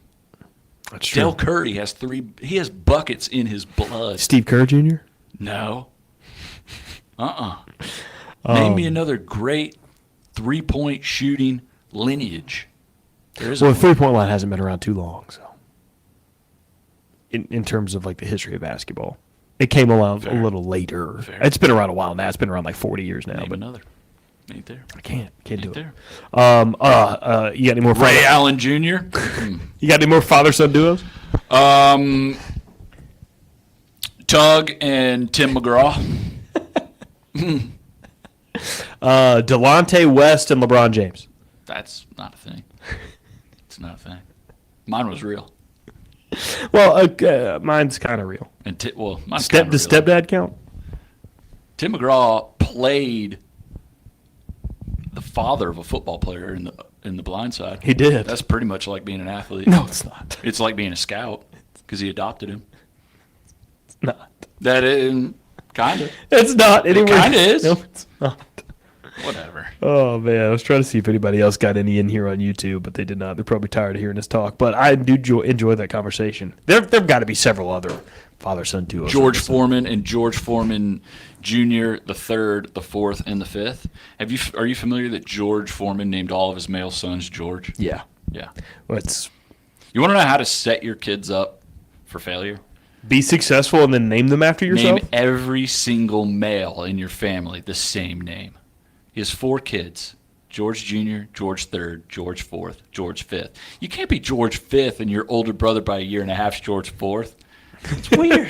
That's true. Del Curry has 3. He has buckets in his blood. Steve Kerr Jr.? No. Name me another great 3-point shooting lineage. Well, the 3-point line hasn't been around too long, so. in terms of like the history of basketball. It came along a little later. Fair. It's been around a while now. It's been around like 40 years now. Name But another. Ain't there. I can't do it. There. You got any more? Ray Allen Jr. You got any more father-son duos? Tug and Tim McGraw. Delonte West and LeBron James. That's not a thing. It's not a thing. Mine was real. Well, mine's kind of real. And mine's Does stepdad count? Tim McGraw played the father of a football player in the Blind Side. He did. That's pretty much like being an athlete. No, it's not. It's like being a scout because he adopted him. It's not. That is kind of. It's not. Anyway. It kind of is. No, it's not. Whatever. Oh, man. I was trying to see if anybody else got any in here on YouTube, but they did not. They're probably tired of hearing us talk. But I do enjoy that conversation. There've got to be several other father-son duos. George Foreman and George Foreman Jr., the third, the fourth, and the fifth. Are you familiar that George Foreman named all of his male sons George? Yeah. Yeah. Well, You want to know how to set your kids up for failure? be successful and then name them after yourself? Name every single male in your family the same name. He has 4 kids. George Jr., George III, George IV, George V. You can't be George V and your older brother by a year and a half is George IV. It's weird.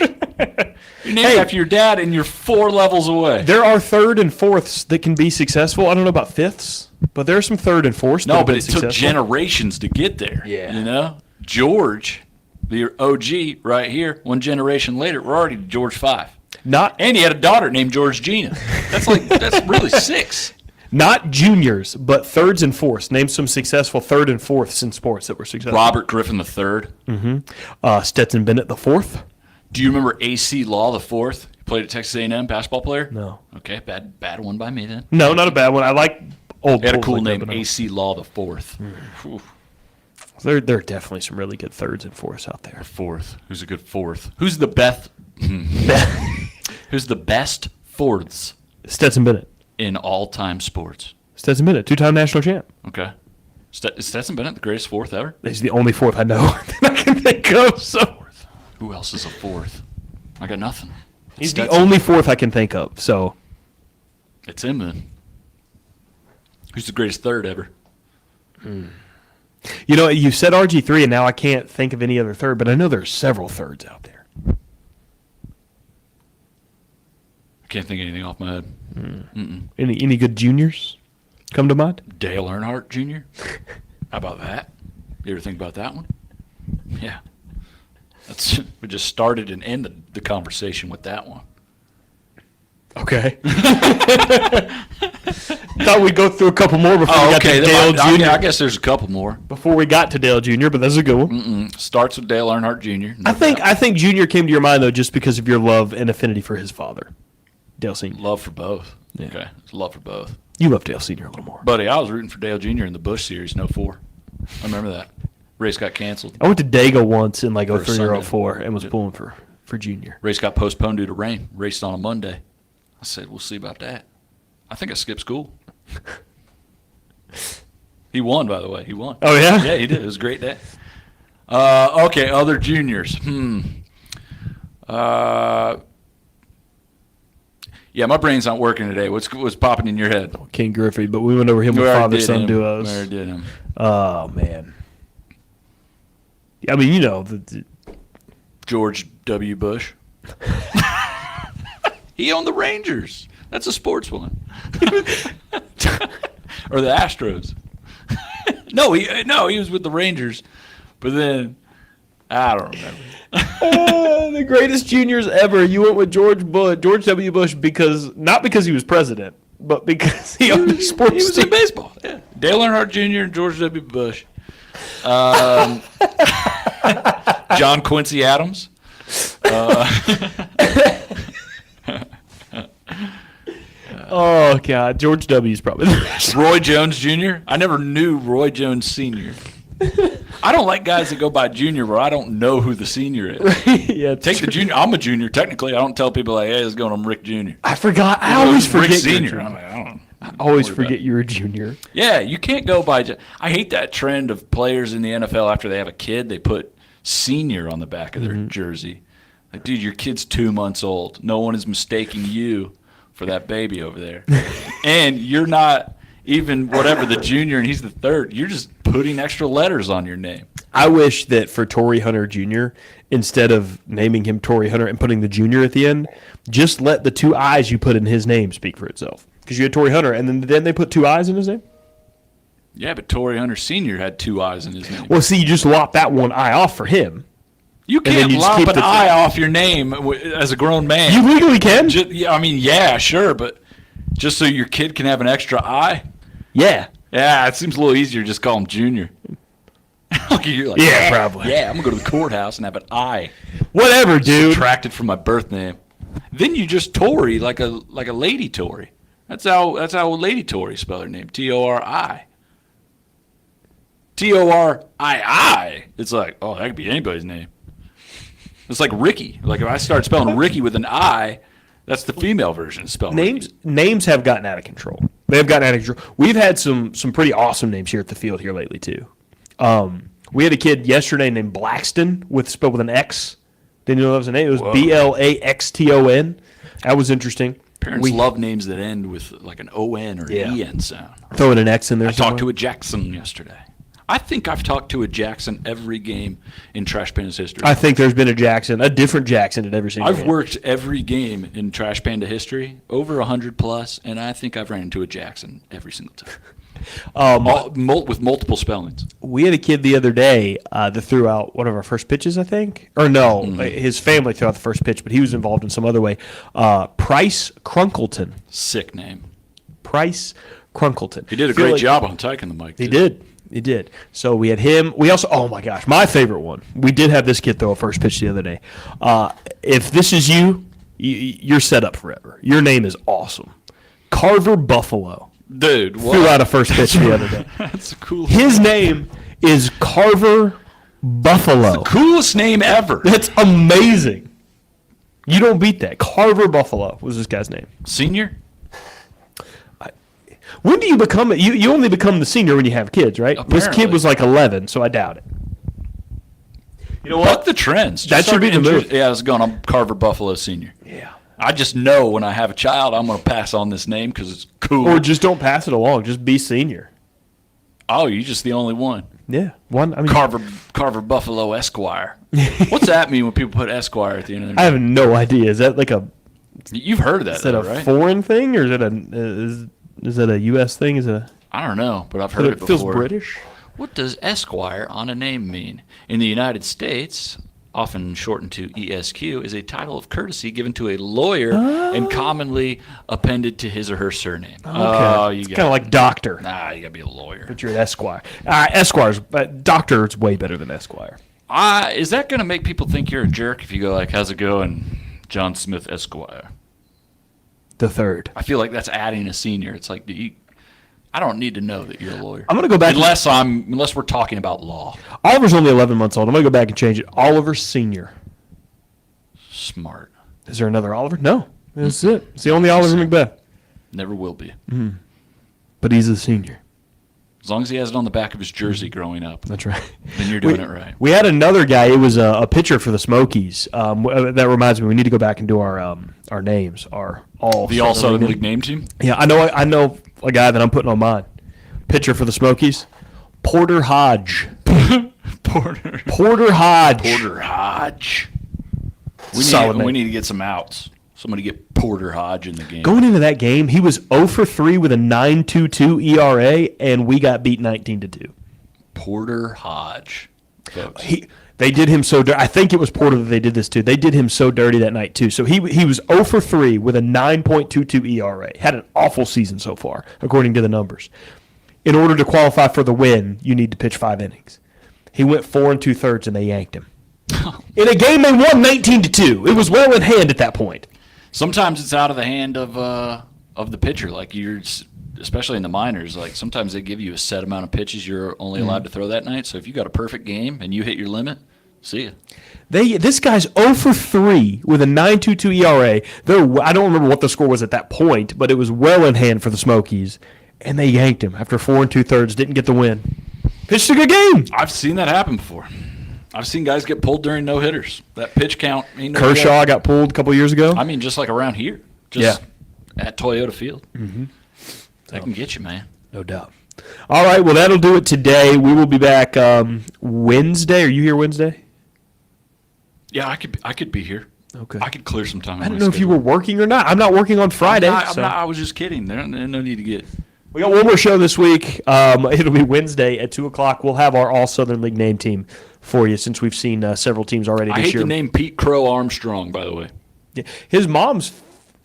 You're named after your dad and you're 4 levels away. There are third and fourths that can be successful. I don't know about fifths, but there are some third and fourths. No, but it took generations to get there. Yeah. You know? George, the OG right here, 1 generation later, we're already to George V. And he had a daughter named George Gina. That's really 6. Not juniors, but thirds and fourths. Name some successful third and fourths in sports that were successful. Robert Griffin III. Mm-hmm. Stetson Bennett the fourth. Do you remember A.C. Law the fourth? He played at Texas A&M, basketball player? No. Okay, bad one by me then. No, not a bad one. I like old. He had a bulls cool like name, that, but no. A.C. Law the fourth. There are definitely some really good thirds and fourths out there. Fourth. Who's a good fourth? Who's the best? Who's the best fourths Stetson Bennett. in all-time sports? Stetson Bennett, 2-time national champ. Okay. Is Stetson Bennett the greatest fourth ever? He's the only fourth I know that I can think of. So Who else is a fourth? I got nothing. he's the only fourth I can think of. So It's him then. Who's the greatest third ever? you know, you said RG3, and now I can't think of any other third, but I know there's several thirds out there. I can't think of anything off my head. Any good juniors come to mind? Dale Earnhardt Jr. How about that? You ever think about that one? Yeah. We just started and ended the conversation with that one. Okay. Thought we'd go through a couple more before we got to Dale Jr. I guess there's a couple more. Before we got to Dale Jr., but that's a good one. Starts with Dale Earnhardt Jr. I think Jr. came to your mind though just because of your love and affinity for his father, Dale Sr. Love for both. Yeah. Okay, love for both. You love Dale Sr. a little more. Buddy, I was rooting for Dale Jr. in the Busch Series in 04. I remember that. Race got canceled. I went to Dago once in like For a 03 or Sunday. 04 and was pulling for Jr. Race got postponed due to rain. Raced on a Monday. I said, we'll see about that. I think I skipped school. He won, by the way. He won. Oh, yeah? Yeah, he did. It was a great day. Okay, other juniors. Yeah, my brain's not working today. What's popping in your head? King Griffey, but we went over him We with already did father-son him. duos. We already did him. Oh, man. I mean, you know. George W. Bush. He owned the Rangers. That's a sports one. Or the Astros. No, he was with the Rangers. But then, I don't remember. The greatest juniors ever. You went with George W. Bush not because he was president, but because he owned a sports He was team. in baseball. Yeah. Dale Earnhardt Jr. and George W. Bush. John Quincy Adams. Oh God, George W. is probably the best. Roy Jones Jr. I never knew Roy Jones Sr. I don't like guys that go by junior where I don't know who the senior is. Yeah, Take the junior. I'm a junior technically. I don't tell people like, "Hey, it's going on Rick Jr." I forgot. I always Rick forget Senior. you're a I'm junior. like, I don't. I always worry about forget you're a junior. Yeah, you can't go by. I hate that trend of players in the NFL after they have a kid, they put senior on the back of their jersey. Like, dude, your kid's 2 months old. No one is mistaking you for that baby over there. And you're not even whatever the junior and he's the third. You're just putting extra letters on your name. I wish that for Torrey Hunter Jr., instead of naming him Torrey Hunter and putting the junior at the end, just let the 2 I's you put in his name speak for itself. Because you had Torrey Hunter, and then they put 2 I's in his name? Yeah, but Torrey Hunter Sr. had 2 I's in his name. Well, see, you just lop that 1 I off for him. You can't you just lop keep an the- I off your name as a grown man. You legally can? Yeah, sure, but just so your kid can have an extra I? Yeah. Yeah, it seems a little easier to just call him Junior. You're like, Yeah, probably. Yeah, I'm going to go to the courthouse and have an I Whatever, dude. subtracted from my birth name. Then you just Tory like a lady Tory. That's how Lady Tory spell her name. Tori. Torii. It's like, oh, that could be anybody's name. It's like Ricky. Like if I start spelling Ricky with an I, that's the female version of spelling Names have gotten out of control. They have gotten out of control. We've had some pretty awesome names here at the field here lately too. We had a kid yesterday named Blackston spelled with an X. Didn't you know that was a name? It was Blaxton. That was interesting. Parents love names that end with like an ON or an EN sound. Throwing an X in there. I talked to a Jackson yesterday. I think I've talked to a Jackson every game in Trash Panda's history. I think there's been a different Jackson at every single game. I've worked every game in Trash Panda history, over 100 plus, and I think I've ran into a Jackson every single time. With multiple spellings. We had a kid the other day that threw out one of our first pitches, I think. Or no, his family threw out the first pitch, but he was involved in some other way. Price Crunkleton. Sick name. Price Crunkleton. He did a great job on taking the mic. He did. So we had him. We also, oh my gosh, my favorite one. We did have this kid throw a first pitch the other day. If this is you're set up forever. Your name is awesome. Carver Buffalo. Dude, what? Threw out a first pitch the other day. That's cool. His name is Carver Buffalo. Coolest name ever. That's amazing. You don't beat that. Carver Buffalo was this guy's name. Senior? When do you become you only become the senior when you have kids, right? Apparently. This kid was like 11, so I doubt it. You know Buck the trends. That should be the move. Yeah, I was going, I'm Carver Buffalo Senior. Yeah. I just know when I have a child, I'm going to pass on this name because it's cool. Or just don't pass it along. Just be senior. Oh, you're just the only one. Yeah. One. I mean, Carver Buffalo Esquire. What's that mean when people put Esquire at the end of I their have no idea. Is that like You've heard of that, is that though, a right? foreign thing, or is it is that a U.S. thing? Is it a? I don't know, but I've heard it before. Feels British. What does Esquire on a name mean? In the United States, often shortened to ESQ, is a title of courtesy given to a lawyer and commonly appended to his or her surname. Okay. Oh, It's kind of like doctor, Nah, you got to be a lawyer. but you're an Esquire. Doctor is way better than Esquire. Is that going to make people think you're a jerk if you go like, how's it going, John Smith Esquire? The third. I feel like that's adding a senior. It's like, I don't need to know that you're a lawyer. I'm gonna go back unless we're talking about law. Oliver's only 11 months old. I'm gonna go back and change it. Oliver Senior. Smart. Is there another Oliver? No. That's it. It's the only Oliver Macbeth. Never will be. But he's a senior. As long as he has it on the back of his jersey growing up, That's right. then you're doing it right. We had another guy. It was a pitcher for the Smokies. That reminds me, we need to go back and do our names. The All Southern League name team? Yeah, I know a guy that I'm putting on mine. Pitcher for the Smokies, Porter Hodge. Porter Hodge. We need to get some outs. Somebody get Porter Hodge in the game. Going into that game, he was 0 for 3 with a 9.22 ERA, and we got beat 19-2. Porter Hodge. Folks. They did him so dirty. I think it was Porter that they did this to. They did him so dirty that night, too. So he was 0 for 3 with a 9.22 ERA. Had an awful season so far, according to the numbers. In order to qualify for the win, you need to pitch 5 innings. He went 4 2/3, and they yanked him. In a game they won 19-2. It was well in hand at that point. Sometimes it's out of the hand of the pitcher. Like especially in the minors, like sometimes they give you a set amount of pitches you're only allowed to throw that night. So if you got a perfect game and you hit your limit, see ya. This guy's 0 for 3 with a 9.22 ERA. I don't remember what the score was at that point, but it was well in hand for the Smokies, and they yanked him after 4 2/3. Didn't get the win. Pitched a good game. I've seen that happen before. I've seen guys get pulled during no hitters. That pitch count. Ain't no Kershaw got pulled a couple years ago. I mean, just like around here. Just at Toyota Field. Mm-hmm. That can get you, man. No doubt. All right, well, that'll do it today. We will be back Wednesday. Are you here Wednesday? Yeah, I could be here. Okay. I could clear some time. I don't know if you were working or not. I'm not working on Friday. I was just kidding. There's no need to get. We got one more show this week. It'll be Wednesday at 2 o'clock. We'll have our All-Southern League name team for you since we've seen several teams already this year. I hate the name Pete Crow Armstrong, by the way. Yeah. His mom's,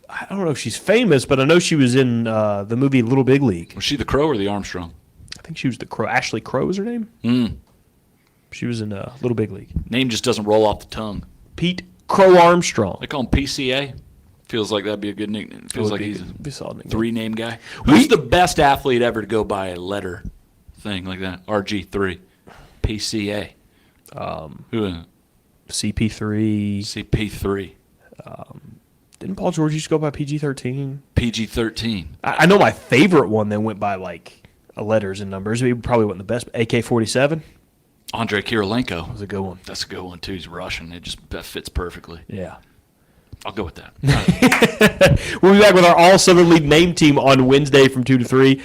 I don't know if she's famous, but I know she was in the movie Little Big League. Was she the Crow or the Armstrong? I think she was the Crow. Ashley Crow is her name? She was in Little Big League. Name just doesn't roll off the tongue. Pete Crow Armstrong. They call him PCA. Feels like that'd be a good nickname. Feels like he's a three-name guy. Who's the best athlete ever to go by a letter thing like that? RG3. PCA. Who? CP3. CP3. Didn't Paul George used to go by PG-13? PG-13. I know my favorite one that went by like letters and numbers. He probably wasn't the best. AK-47. Andrei Kirilenko. That was a good one. That's a good one, too. He's Russian. That fits perfectly. Yeah. I'll go with that. We'll be back with our All-Southern League name team on Wednesday from 2 to 3.